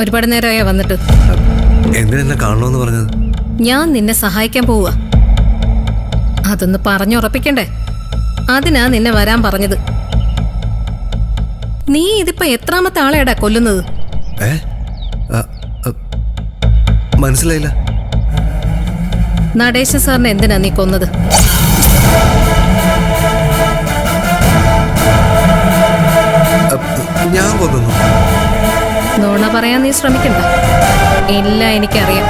ഒരുപാട് നേരമായ വന്നിട്ട്. എന്തിനെന്നെ കാണണമെന്ന് പറഞ്ഞത്? ഞാൻ നിന്നെ സഹായിക്കാൻ പോവുക. അതൊന്ന് പറഞ്ഞുറപ്പിക്കണ്ടേ? അതിനാ നിന്നെ വരാൻ പറഞ്ഞത്. നീ ഇതിപ്പോ എത്രാമത്തെ ആളെടാ കൊല്ലുന്നത്? മനസ്സിലായില്ല. നടേശൻ സാറിനെ എന്തിനാ നീ കൊന്നത്? ഞാൻ കൊന്നു? നുണ പറയാൻ നീ ശ്രമിക്കണ്ട. എല്ലാം എനിക്കറിയാം.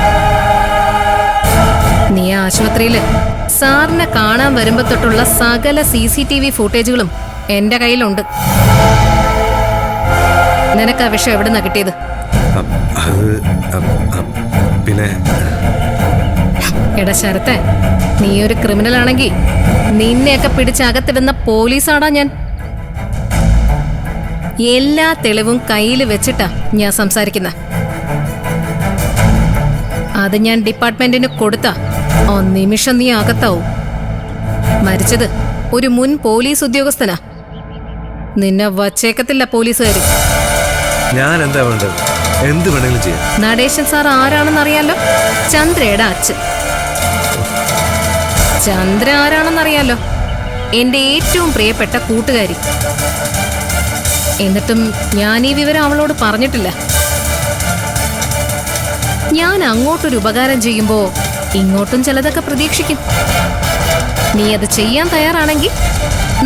നീ ആശുപത്രിയില് സാറിനെ കാണാൻ വരുമ്പോ തൊട്ടുള്ള സകല CCTV ഫുട്ടേജുകളും എന്റെ കയ്യിലുണ്ട്. നിനക്ക് ആ വിഷയം എവിടുന്നാ കിട്ടിയത്? പിന്നെ എടാ ശരത്തെ, നീ ഒരു ക്രിമിനൽ ആണെങ്കിൽ നിന്നെയൊക്കെ പിടിച്ചകത്തിടുന്ന പോലീസാടാ ഞാൻ. എല്ലാ തെളിവും കയ്യിൽ വെച്ചിട്ടാ ഞാൻ സംസാരിക്കുന്ന. അത് ഞാൻ ഡിപ്പാർട്ട്മെന്റിന് കൊടുത്താ ആ നിമിഷം നീ അകത്താവും. മരിച്ചത് ഒരു മുൻ പോലീസ് ഉദ്യോഗസ്ഥനാ. നിന്നെ വച്ചേക്കത്തില്ല പോലീസുകാര്. ഞാൻ എന്താ വേണ്ടത്? എന്ത് വേണമെങ്കിലും ചെയ്യാം. നടേശൻ സാർ ആരാണെന്നറിയാലോ? ചന്ദ്രയുടെ അച്ഛൻ. ചന്ദ്ര ആരാണെന്നറിയാലോ? എന്റെ ഏറ്റവും പ്രിയപ്പെട്ട കൂട്ടുകാരി. എന്നിട്ടും ഞാൻ ഈ വിവരം അവളോട് പറഞ്ഞിട്ടില്ല. ഞാൻ അങ്ങോട്ടൊരു ഉപകാരം ചെയ്യുമ്പോ ഇങ്ങോട്ടും ചിലതൊക്കെ പ്രതീക്ഷിക്കും. നീ അത് ചെയ്യാൻ തയ്യാറാണെങ്കിൽ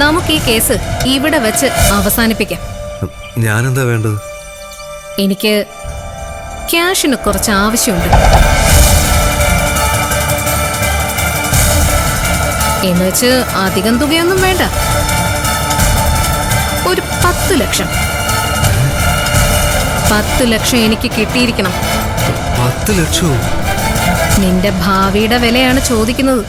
നമുക്ക് ഈ കേസ് ഇവിടെ വെച്ച് അവസാനിപ്പിക്കാം. ഞാനെന്താ വേണ്ടത്? എനിക്ക് ക്യാഷിന് കുറച്ച് ആവശ്യമുണ്ട്. എന്നുവെച്ച് അധികം തുകയൊന്നും വേണ്ട. ഒരു 10 ലക്ഷം. 10 ലക്ഷം എനിക്ക് കിട്ടിയിരിക്കണം. 10 ലക്ഷവും? നിന്റെ ഭാവിയുടെ വിലയാണ് ചോദിക്കുന്നത്.